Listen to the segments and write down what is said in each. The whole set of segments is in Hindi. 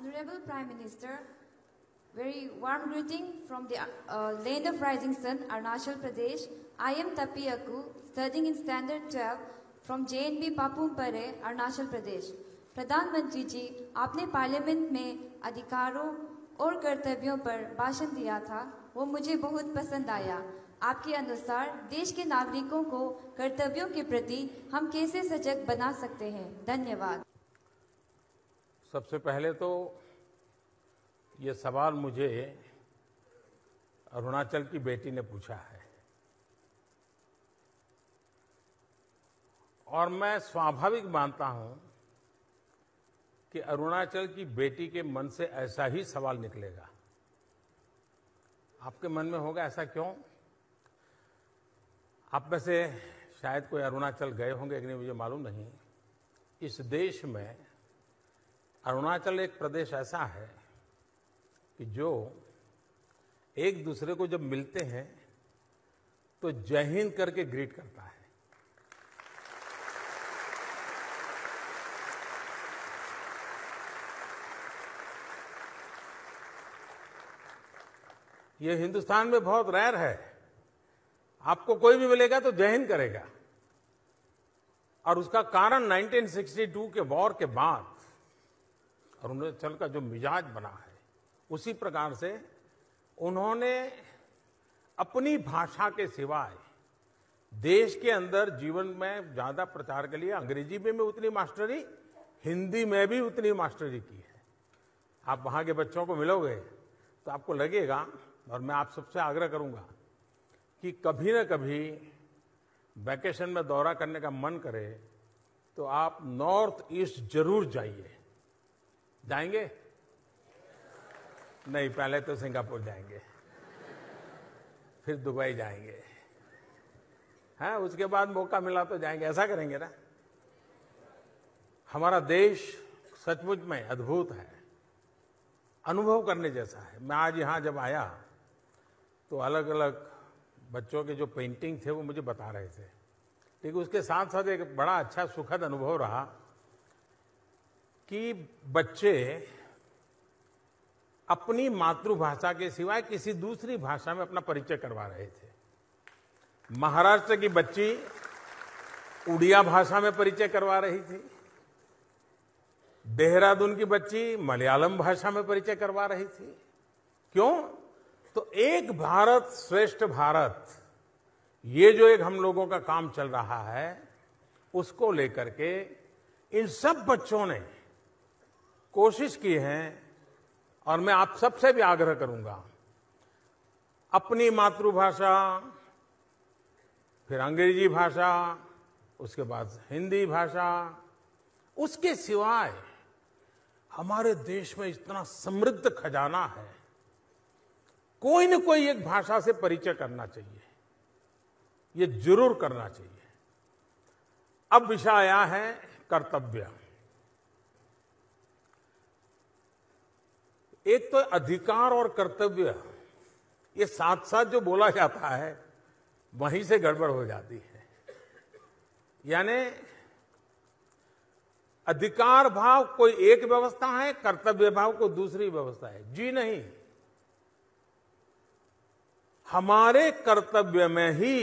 Honorable Prime Minister, very warm greeting from the land of rising sun, Arunachal Pradesh. I am Tapi Aku, studying in Standard 12 from JNB Papumpare, Arunachal Pradesh. प्रधानमंत्री जी, आपने पार्लियामेंट में अधिकारों और कर्तव्यों पर भाषण दिया था, वो मुझे बहुत पसंद आया। आपके अनुसार देश के नागरिकों को कर्तव्यों के प्रति हम कैसे सजग बना सकते हैं? धन्यवाद। सबसे पहले तो ये सवाल मुझे अरुणाचल की बेटी ने पूछा है और मैं स्वाभाविक मानता हूं कि अरुणाचल की बेटी के मन से ऐसा ही सवाल निकलेगा। आपके मन में होगा ऐसा क्यों? आप में से शायद कोई अरुणाचल गए होंगे कि नहीं मुझे मालूम नहीं। इस देश में अरुणाचल एक प्रदेश ऐसा है कि जो एक दूसरे को जब मिलते हैं तो जय हिंद करके ग्रीट करता है। ये हिंदुस्तान में बहुत रेयर है। आपको कोई भी मिलेगा तो जय हिंद करेगा। और उसका कारण 1962 के वॉर के बाद अरुणाचल का जो मिजाज बना है, उसी प्रकार से उन्होंने अपनी भाषा के सिवाय देश के अंदर जीवन में ज्यादा प्रचार के लिए अंग्रेजी में उतनी मास्टरी, हिंदी में भी उतनी मास्टरी की है। आप वहां के बच्चों को मिलोगे तो आपको लगेगा, और मैं आप सबसे आग्रह करूंगा कि कभी न कभी वैकेशन में दौरा करने का मन करे तो आप नॉर्थ ईस्ट जरूर जाइए। जाएंगे? नहीं, पहले तो सिंगापुर जाएंगे, फिर दुबई जाएंगे, हाँ, उसके बाद मौका मिला तो जाएंगे। ऐसा करेंगे ना? हमारा देश सचमुच में अद्भुत है, अनुभव करने जैसा है। मैं आज यहां जब आया तो अलग अलग बच्चों के जो पेंटिंग थे वो मुझे बता रहे थे, लेकिन उसके साथ साथ एक बड़ा अच्छा सुखद अनुभव रहा कि बच्चे अपनी मातृभाषा के सिवाय किसी दूसरी भाषा में अपना परिचय करवा रहे थे। महाराष्ट्र की बच्ची उड़िया भाषा में परिचय करवा रही थी, देहरादून की बच्ची मलयालम भाषा में परिचय करवा रही थी। क्यों? तो एक भारत श्रेष्ठ भारत, ये जो एक हम लोगों का काम चल रहा है, उसको लेकर के इन सब बच्चों ने कोशिश की है। और मैं आप सबसे भी आग्रह करूंगा, अपनी मातृभाषा, फिर अंग्रेजी भाषा, उसके बाद हिंदी भाषा, उसके सिवाय हमारे देश में इतना समृद्ध खजाना है, कोई न कोई एक भाषा से परिचय करना चाहिए, ये जरूर करना चाहिए। अब विषय आया है कर्तव्य। एक तो अधिकार और कर्तव्य, ये साथ साथ जो बोला जाता है वहीं से गड़बड़ हो जाती है। यानी अधिकार भाव कोई एक व्यवस्था है, कर्तव्य भाव को दूसरी व्यवस्था है। जी नहीं, हमारे कर्तव्य में ही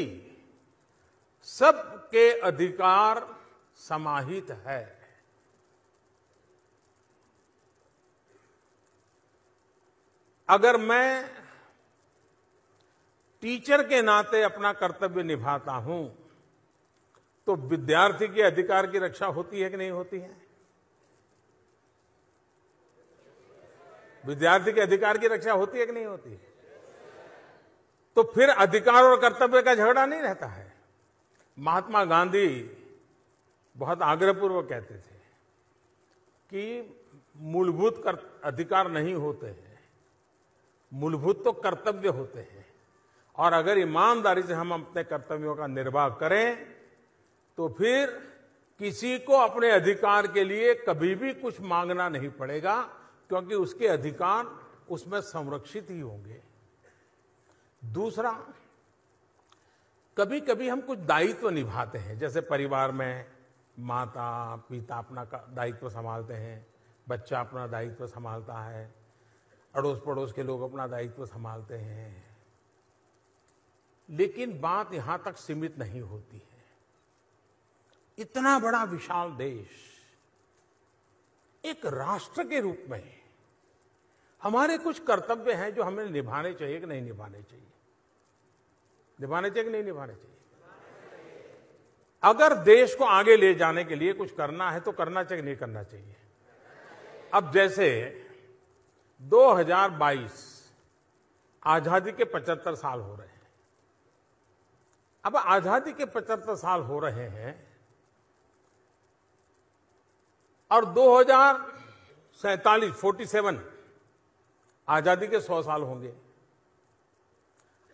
सबके अधिकार समाहित है। अगर मैं टीचर के नाते अपना कर्तव्य निभाता हूं तो विद्यार्थी के अधिकार की रक्षा होती है कि नहीं होती है? विद्यार्थी के अधिकार की रक्षा होती है कि नहीं होती है? तो फिर अधिकार और कर्तव्य का झगड़ा नहीं रहता है। महात्मा गांधी बहुत आग्रहपूर्वक कहते थे कि मूलभूत अधिकार नहीं होते हैं, मूलभूत तो कर्तव्य होते हैं। और अगर ईमानदारी से हम अपने कर्तव्यों का निर्वाह करें तो फिर किसी को अपने अधिकार के लिए कभी भी कुछ मांगना नहीं पड़ेगा, क्योंकि उसके अधिकार उसमें संरक्षित ही होंगे। दूसरा, कभी कभी हम कुछ दायित्व निभाते हैं, जैसे परिवार में माता पिता अपना दायित्व संभालते हैं, बच्चा अपना दायित्व संभालता है, अड़ोस पड़ोस के लोग अपना दायित्व संभालते हैं। लेकिन बात यहां तक सीमित नहीं होती है। इतना बड़ा विशाल देश, एक राष्ट्र के रूप में हमारे कुछ कर्तव्य हैं जो हमें निभाने चाहिए कि नहीं निभाने चाहिए? निभाने चाहिए कि नहीं निभाने चाहिए? अगर देश को आगे ले जाने के लिए कुछ करना है तो करना चाहिए कि नहीं करना चाहिए? अब जैसे 2022 आजादी के 75 साल हो रहे हैं। अब आजादी के 75 साल हो रहे हैं और 47 आजादी के 100 साल होंगे।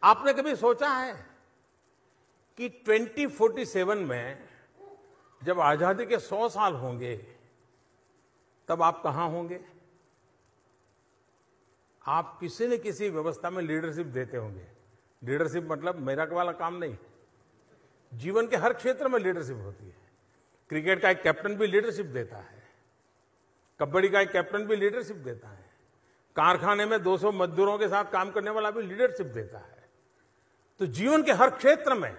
आपने कभी सोचा है कि 2047 में जब आजादी के 100 साल होंगे तब आप कहां होंगे? आप किसी न किसी व्यवस्था में लीडरशिप देते होंगे। लीडरशिप मतलब मेरा वाला काम नहीं, जीवन के हर क्षेत्र में लीडरशिप होती है। क्रिकेट का एक कैप्टन भी लीडरशिप देता है, कबड्डी का एक कैप्टन भी लीडरशिप देता है, कारखाने में 200 मजदूरों के साथ काम करने वाला भी लीडरशिप देता है। तो जीवन के हर क्षेत्र में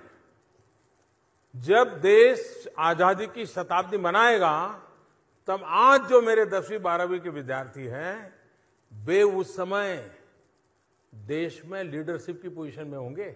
जब देश आजादी की शताब्दी मनाएगा तब आज जो मेरे 10वीं 12वीं के विद्यार्थी हैं वे उस समय देश में लीडरशिप की पोजीशन में होंगे।